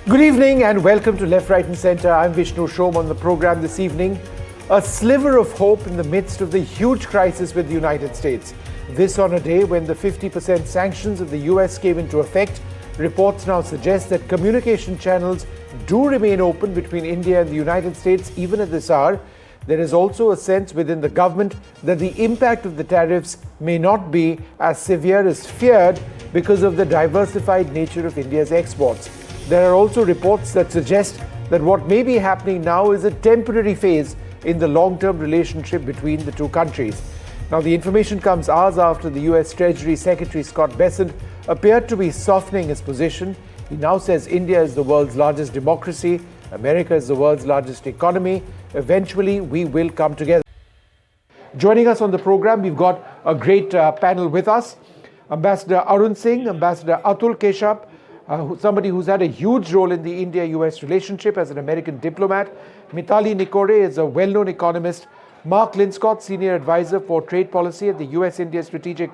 Good evening and welcome to Left, Right and Centre. I'm Vishnu Shom. On the programme this evening. A sliver of hope in the midst of the huge crisis with the United States. This on a day when the 50% sanctions of the US came into effect. Reports now suggest that communication channels do remain open between India and the United States even at this hour. There is also a sense within the government that the impact of the tariffs may not be as severe as feared because of the diversified nature of India's exports. There are also reports that suggest that what may be happening now is a temporary phase in the long-term relationship between the two countries. Now, the information comes hours after the US Treasury Secretary Scott Bessent appeared to be softening his position. He now says India is the world's largest democracy, America is the world's largest economy. Eventually, we will come together. Joining us on the program, we've got a great panel with us. Ambassador Arun Singh, Ambassador Atul Keshap, somebody who's had a huge role in the India-US relationship as an American diplomat. Mitali Nikore is a well-known economist. Mark Linscott, Senior Advisor for Trade Policy at the US-India Strategic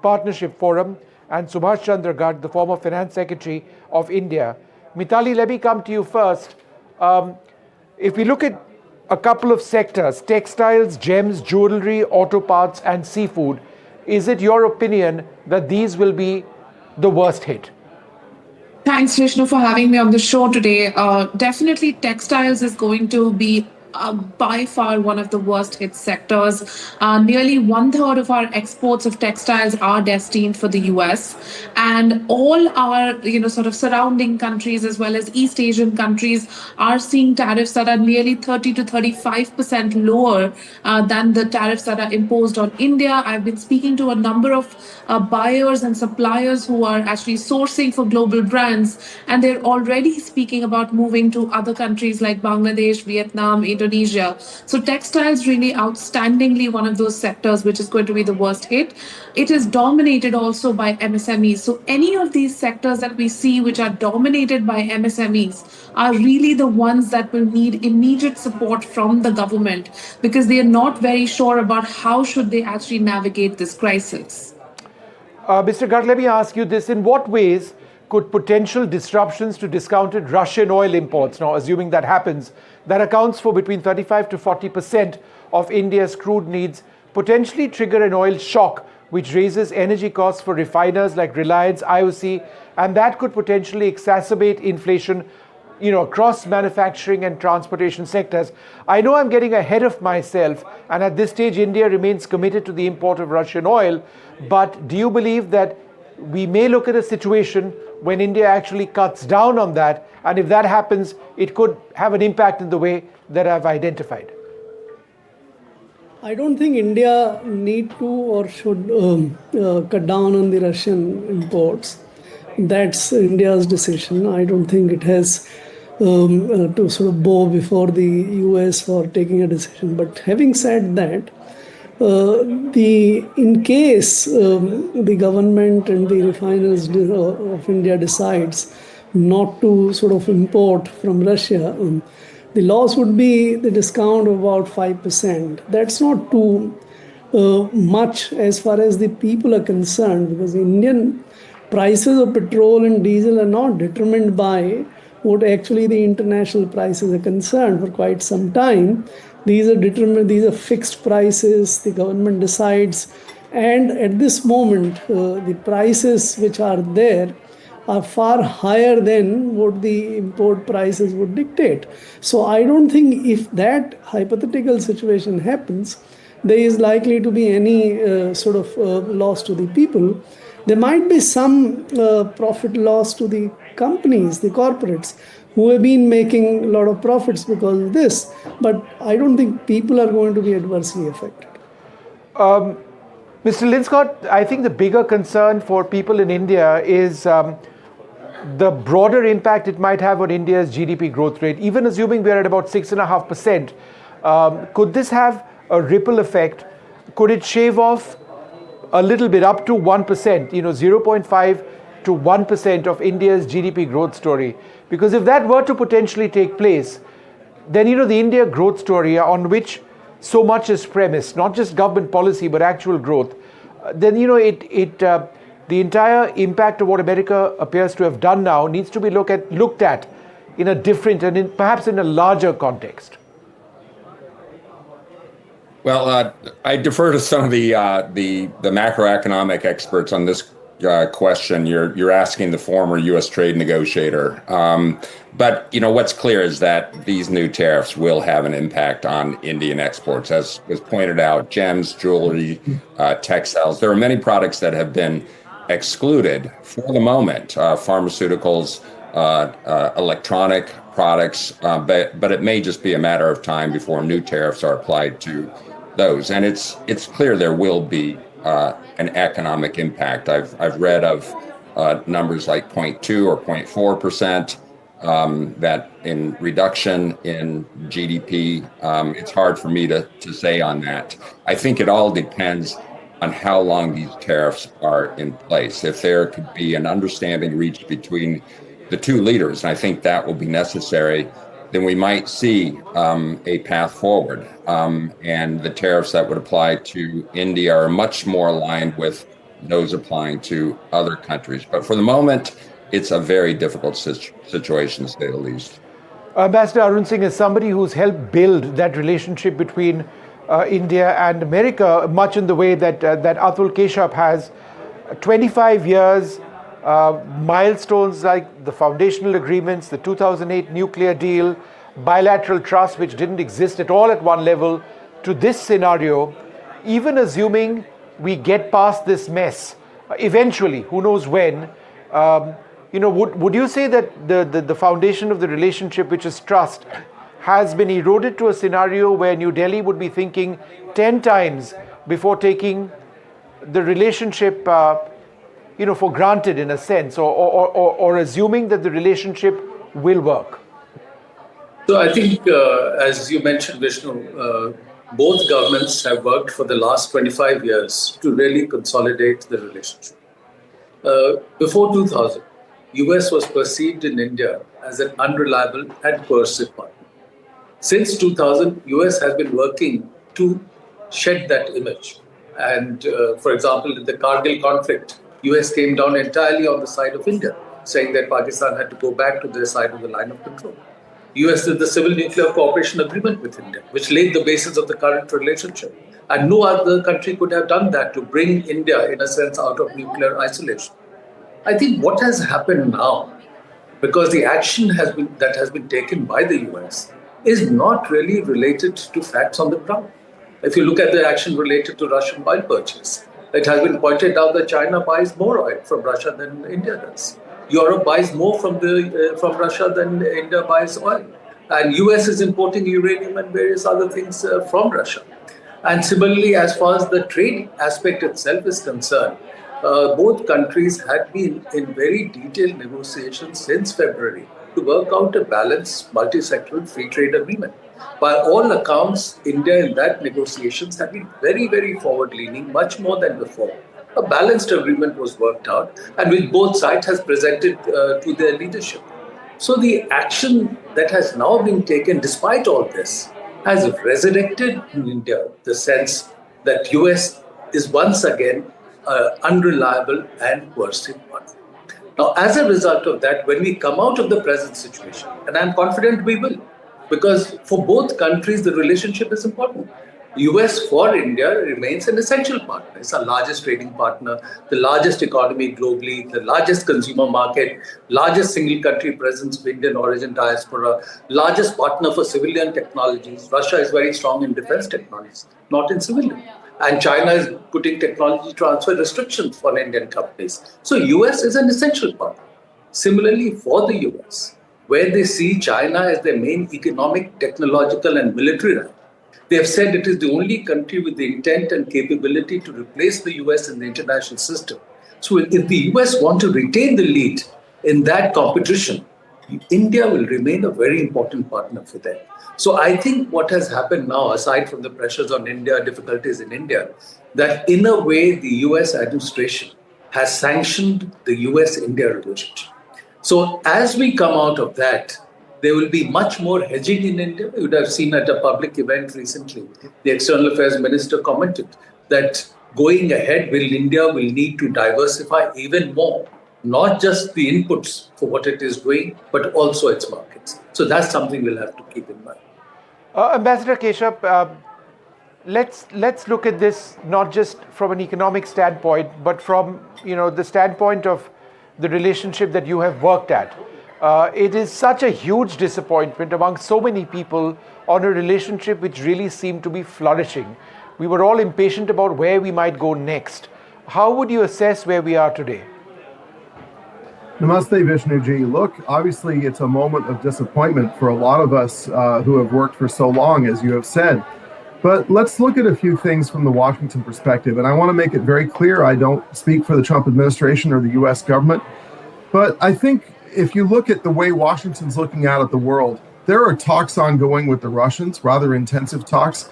Partnership Forum. And Subhash Chandra Garg, the former Finance Secretary of India. Mitali, let me come to you first. If we look at a couple of sectors, textiles, gems, jewelry, auto parts, and seafood, is it your opinion that these will be the worst hit? Thanks, Vishnu, for having me on the show today. Definitely, textiles is going to be by far one of the worst hit sectors. Nearly 1/3 of our exports of textiles are destined for the US, and all our sort of surrounding countries as well as East Asian countries are seeing tariffs that are nearly 30 to 35% lower than the tariffs that are imposed on India. I've been speaking to a number of buyers and suppliers who are actually sourcing for global brands, and they're already speaking about moving to other countries like Bangladesh, Vietnam, Indonesia. So textiles really outstandingly one of those sectors which is going to be the worst hit. It is dominated also by MSMEs. So any of these sectors that we see which are dominated by MSMEs are really the ones that will need immediate support from the government because they are not very sure about how should they actually navigate this crisis. Mr. Garg, let me ask you this. In what ways could potential disruptions to discounted Russian oil imports, now assuming that happens, that accounts for between 35 to 40% of India's crude needs, potentially trigger an oil shock which raises energy costs for refiners like Reliance, IOC, and that could potentially exacerbate inflation across manufacturing and transportation sectors? I know I'm getting ahead of myself, and at this stage, India remains committed to the import of Russian oil. But do you believe that we may look at a situation when India actually cuts down on that? And if that happens, it could have an impact in the way that I've identified. I don't think India need to or should cut down on the Russian imports. That's India's decision. I don't think it has to sort of bow before the US for taking a decision. But having said that, in case the government and the refiners of India decides not to sort of import from Russia, the loss would be the discount of about 5%. That's not too much as far as the people are concerned, because the Indian prices of petrol and diesel are not determined by what actually the international prices are concerned. For quite some time, these are fixed prices, the government decides, and at this moment, the prices which are there are far higher than what the import prices would dictate. So I don't think if that hypothetical situation happens, there is likely to be any sort of loss to the people. There might be some profit loss to the companies, the corporates, who have been making a lot of profits because of this. But I don't think people are going to be adversely affected. Mr. Linscott, I think the bigger concern for people in India is the broader impact it might have on India's GDP growth rate. Even assuming we're at about 6.5%, could this have a ripple effect? Could it shave off a little bit up to 1%, 0.5 to 1% of India's GDP growth story? Because if that were to potentially take place, then the India growth story on which so much is premised, not just government policy but actual growth, then the entire impact of what America appears to have done now needs to be looked at in a different and perhaps in a larger context? Well, I defer to some of the macroeconomic experts on this question. You're asking the former U.S. trade negotiator, but what's clear is that these new tariffs will have an impact on Indian exports, as was pointed out. Gems, jewelry, textiles. There are many products that have been excluded for the moment. Pharmaceuticals, electronic products, but it may just be a matter of time before new tariffs are applied to those. And it's clear there will be an economic impact. I've read of numbers like 0.2 or 0.4% that in reduction in GDP. It's hard for me to say on that. I think it all depends on how long these tariffs are in place. If there could be an understanding reached between the two leaders, and I think that will be necessary, then we might see a path forward. And the tariffs that would apply to India are much more aligned with those applying to other countries. But for the moment, it's a very difficult situation, to say the least. Ambassador Arun Singh, is somebody who's helped build that relationship between India and America, much in the way that Atul Keshav has. 25 years, milestones like the foundational agreements, the 2008 nuclear deal, bilateral trust, which didn't exist at all at one level, to this scenario. Even assuming we get past this mess, eventually, who knows when, would you say that the foundation of the relationship, which is trust, has been eroded to a scenario where New Delhi would be thinking 10 times before taking the relationship for granted, in a sense, or assuming that the relationship will work? So I think, as you mentioned, Vishnu, both governments have worked for the last 25 years to really consolidate the relationship. Before 2000, US was perceived in India as an unreliable and coercive partner. Since 2000, US has been working to shed that image. And for example, in the Kargil conflict, US came down entirely on the side of India, saying that Pakistan had to go back to their side of the line of control. US did the Civil Nuclear Cooperation Agreement with India, which laid the basis of the current relationship. And no other country could have done that to bring India, in a sense, out of nuclear isolation. I think what has happened now, because the action that has been taken by the US is not really related to facts on the ground. If you look at the action related to Russian oil purchase, it has been pointed out that China buys more oil from Russia than India does. Europe buys more from Russia than India buys oil. And US is importing uranium and various other things from Russia. And similarly, as far as the trade aspect itself is concerned, both countries had been in very detailed negotiations since February to work out a balanced multi-sectoral free trade agreement. By all accounts, India in that negotiations had been very, very forward-leaning, much more than before. A balanced agreement was worked out, and which both sides has presented to their leadership. So the action that has now been taken, despite all this, has resurrected in India the sense that US is once again unreliable and coercive partner. Now, as a result of that, when we come out of the present situation, and I'm confident we will, because for both countries, the relationship is important. US for India remains an essential partner. It's our largest trading partner, the largest economy globally, the largest consumer market, largest single country presence of Indian origin diaspora, largest partner for civilian technologies. Russia is very strong in defense technologies, not in civilian. And China is putting technology transfer restrictions on Indian companies. So US is an essential partner. Similarly, for the US, where they see China as their main economic, technological, and military rival, they have said it is the only country with the intent and capability to replace the US in the international system. So if the US want to retain the lead in that competition, India will remain a very important partner for them. So I think what has happened now, aside from the pressures on India, difficulties in India, that in a way the US administration has sanctioned the US-India relationship. So as we come out of that, there will be much more hedging in India. You would have seen at a public event recently, the External Affairs Minister commented that going ahead, India will need to diversify even more, not just the inputs for what it is doing, but also its markets. So that's something we'll have to keep in mind. Ambassador Keshav, let's look at this not just from an economic standpoint, but from the standpoint of the relationship that you have worked at. It is such a huge disappointment among so many people on a relationship which really seemed to be flourishing. We were all impatient about where we might go next. How would you assess where we are today? Namaste, Vishnuji. Look, obviously it's a moment of disappointment for a lot of us who have worked for so long, as you have said. But let's look at a few things from the Washington perspective. And I want to make it very clear, I don't speak for the Trump administration or the US government. But I think if you look at the way Washington's looking out at the world, there are talks ongoing with the Russians, rather intensive talks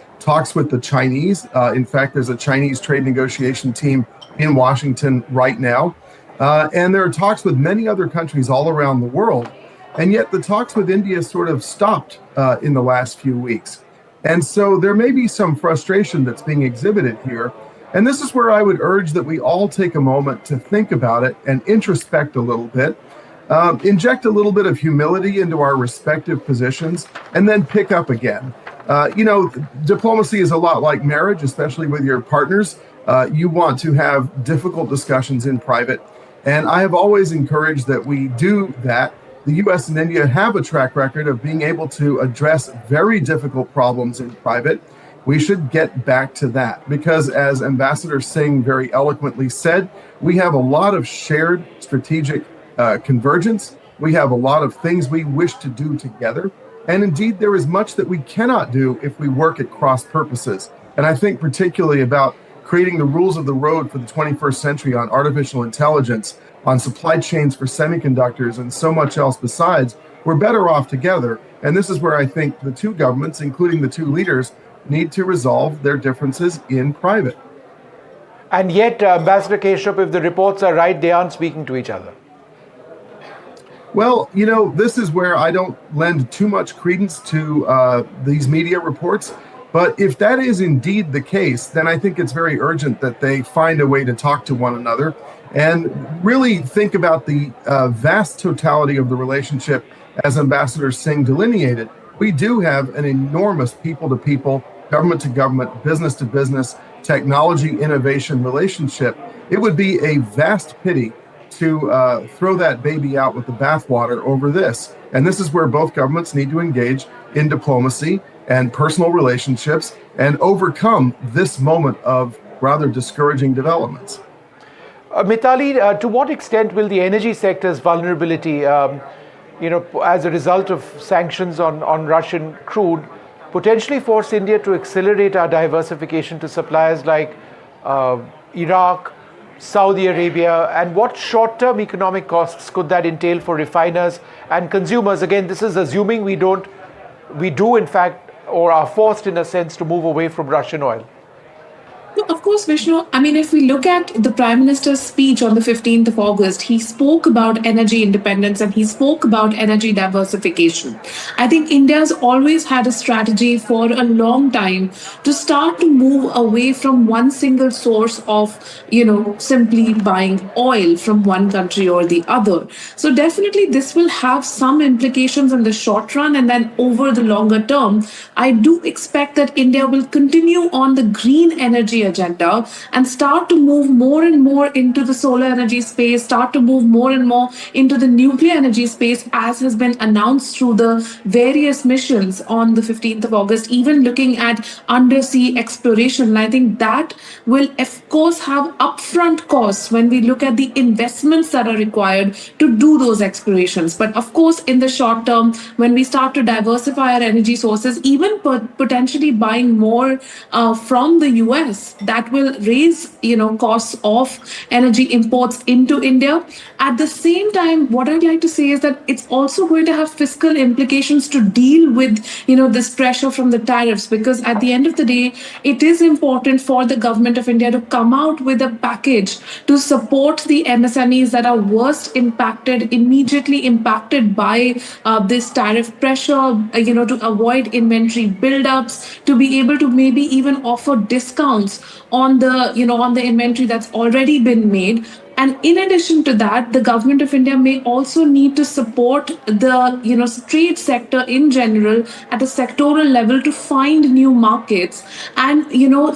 with the Chinese. In fact, there's a Chinese trade negotiation team in Washington right now. And there are talks with many other countries all around the world. And yet the talks with India sort of stopped in the last few weeks. And so there may be some frustration that's being exhibited here. And this is where I would urge that we all take a moment to think about it and introspect a little bit, inject a little bit of humility into our respective positions, and then pick up again. Diplomacy is a lot like marriage, especially with your partners. You want to have difficult discussions in private. And I have always encouraged that we do that. The US and India have a track record of being able to address very difficult problems in private. We should get back to that because, as Ambassador Singh very eloquently said, we have a lot of shared strategic convergence. We have a lot of things we wish to do together. And indeed, there is much that we cannot do if we work at cross purposes. And I think particularly about creating the rules of the road for the 21st century on artificial intelligence, on supply chains for semiconductors, and so much else besides, we're better off together. And this is where I think the two governments, including the two leaders, need to resolve their differences in private. And yet, Ambassador Keshav, if the reports are right, they aren't speaking to each other. Well, this is where I don't lend too much credence to these media reports. But if that is indeed the case, then I think it's very urgent that they find a way to talk to one another and really think about the vast totality of the relationship as Ambassador Singh delineated. We do have an enormous people-to-people, government-to-government, business-to-business, technology innovation relationship. It would be a vast pity to throw that baby out with the bathwater over this. And this is where both governments need to engage in diplomacy and personal relationships and overcome this moment of rather discouraging developments. Mitali, to what extent will the energy sector's vulnerability, as a result of sanctions on Russian crude, potentially force India to accelerate our diversification to suppliers like Iraq, Saudi Arabia, and what short-term economic costs could that entail for refiners and consumers? Again, this is assuming we do in fact, or are forced in a sense to move away from Russian oil. Of course, Vishnu. I mean, if we look at the Prime Minister's speech on the 15th of August, he spoke about energy independence and he spoke about energy diversification. I think India's always had a strategy for a long time to start to move away from one single source of, simply buying oil from one country or the other. So definitely this will have some implications in the short run, and then over the longer term, I do expect that India will continue on the green energy agenda and start to move more and more into the solar energy space, start to move more and more into the nuclear energy space, as has been announced through the various missions on the 15th of August, even looking at undersea exploration. And I think that will, of course, have upfront costs when we look at the investments that are required to do those explorations. But of course, in the short term, when we start to diversify our energy sources, even potentially buying more from the US, that will raise, costs of energy imports into India. At the same time, what I'd like to say is that it's also going to have fiscal implications to deal with, this pressure from the tariffs, because at the end of the day, it is important for the government of India to come out with a package to support the MSMEs that are immediately impacted by this tariff pressure, to avoid inventory buildups, to be able to maybe even offer discounts on the inventory that's already been made. And in addition to that, the government of India may also need to support the trade sector in general at a sectoral level to find new markets and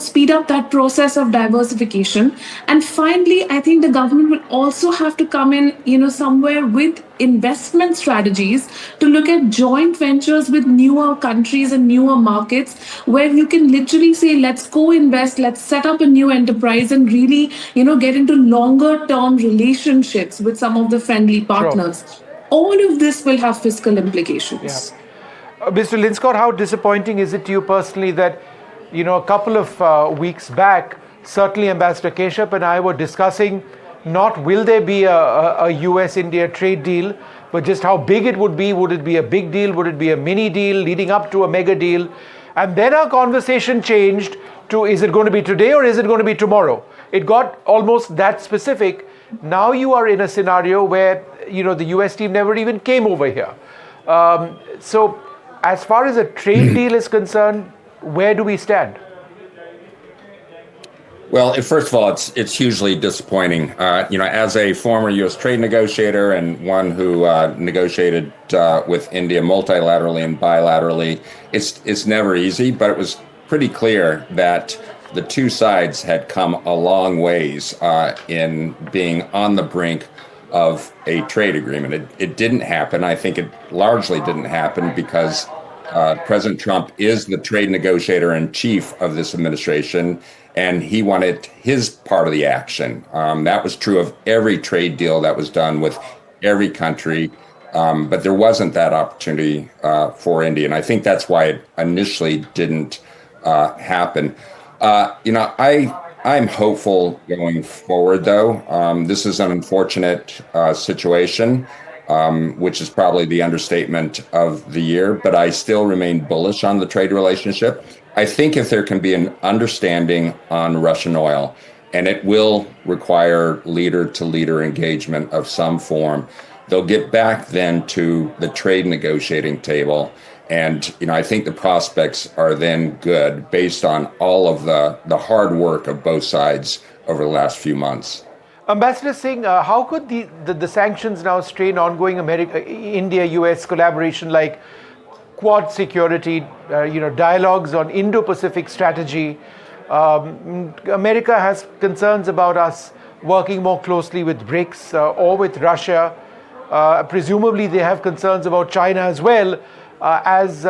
speed up that process of diversification. And finally, I think the government will also have to come in somewhere with investment strategies to look at joint ventures with newer countries and newer markets where you can literally say, let's co-invest, let's set up a new enterprise and really get into longer term relationships with some of the friendly partners. All of this will have fiscal implications. Mr. Linscott, how disappointing is it to you personally that, a couple of weeks back, certainly Ambassador Keshav and I were discussing not will there be a US-India trade deal, but just how big it would be. Would it be a big deal? Would it be a mini deal leading up to a mega deal? And then our conversation changed to, is it going to be today or is it going to be tomorrow? It got almost that specific. Now you are in a scenario where, the US team never even came over here. So as far as a trade deal is concerned, where do we stand? Well, first of all, it's hugely disappointing. As a former U.S. trade negotiator and one who negotiated with India multilaterally and bilaterally, it's never easy. But it was pretty clear that the two sides had come a long ways in being on the brink of a trade agreement. It didn't happen. I think it largely didn't happen because President Trump is the trade negotiator in chief of this administration, and he wanted his part of the action. That was true of every trade deal that was done with every country, but there wasn't that opportunity for India, and I think that's why it initially didn't happen. I'm hopeful going forward, though. This is an unfortunate situation, which is probably the understatement of the year, but I still remain bullish on the trade relationship. I think if there can be an understanding on Russian oil, and it will require leader-to-leader engagement of some form, they'll get back then to the trade negotiating table. And, I think the prospects are then good based on all of the hard work of both sides over the last few months. Ambassador Singh, how could the sanctions now strain ongoing India-US collaboration like Quad security, dialogues on Indo-Pacific strategy? America has concerns about us working more closely with BRICS or with Russia. Presumably they have concerns about China as well, as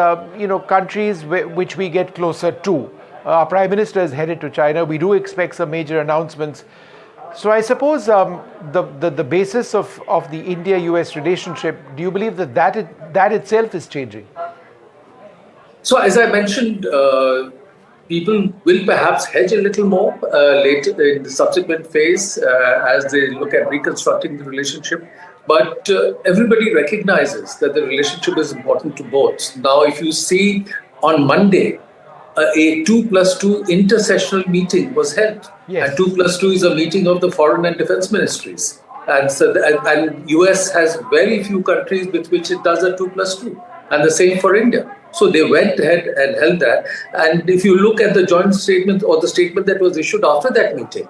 countries which we get closer to. Our Prime Minister is headed to China. We do expect some major announcements. So I suppose the basis of the India-US relationship, do you believe that itself is changing? So as I mentioned, people will perhaps hedge a little more later in the subsequent phase as they look at reconstructing the relationship. But everybody recognizes that the relationship is important to both. Now, if you see on Monday, a 2+2 intersessional meeting was held. Yes. And 2+2 is a meeting of the foreign and defense ministries. And so, and US has very few countries with which it does a 2+2. And the same for India. So they went ahead and held that. And if you look at the joint statement or the statement that was issued after that meeting,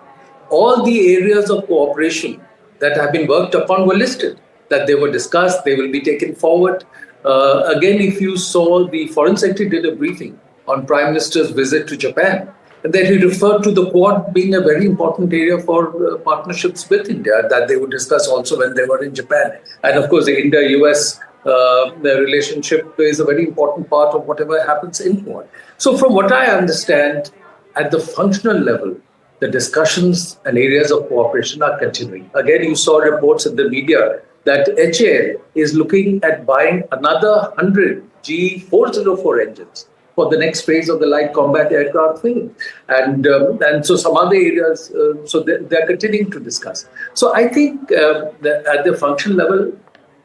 all the areas of cooperation that have been worked upon were listed, that they were discussed, they will be taken forward. Again, if you saw, the Foreign Secretary did a briefing on Prime Minister's visit to Japan, and then he referred to the Quad being a very important area for partnerships with India that they would discuss also when they were in Japan. And of course, the India-US the relationship is a very important part of whatever happens in Quad. So from what I understand, at the functional level, the discussions and areas of cooperation are continuing. Again, you saw reports in the media that HAL is looking at buying another 100 G404 engines for the next phase of the light combat aircraft thing. And so some other areas, so they're continuing to discuss. So I think that at the functional level,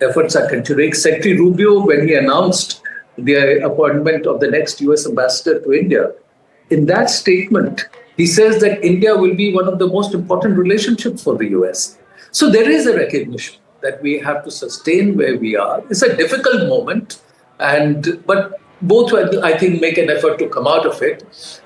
efforts are continuing. Secretary Rubio, when he announced the appointment of the next US ambassador to India, in that statement, he says that India will be one of the most important relationships for the US. So there is a recognition that we have to sustain where we are. It's a difficult moment, but both, I think, make an effort to come out of it.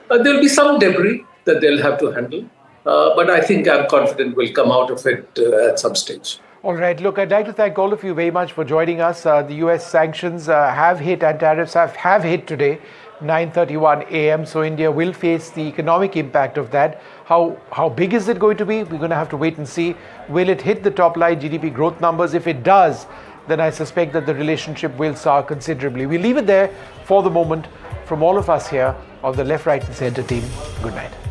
There will be some debris that they'll have to handle. But I think I'm confident we'll come out of it at some stage. All right. Look, I'd like to thank all of you very much for joining us. The US sanctions have hit and tariffs have hit today, 9:31 a.m. So India will face the economic impact of that. How big is it going to be? We're going to have to wait and see. Will it hit the top line GDP growth numbers? If it does, then I suspect that the relationship will sour considerably. We'll leave it there for the moment. From all of us here of the Left, Right and Centre team, good night.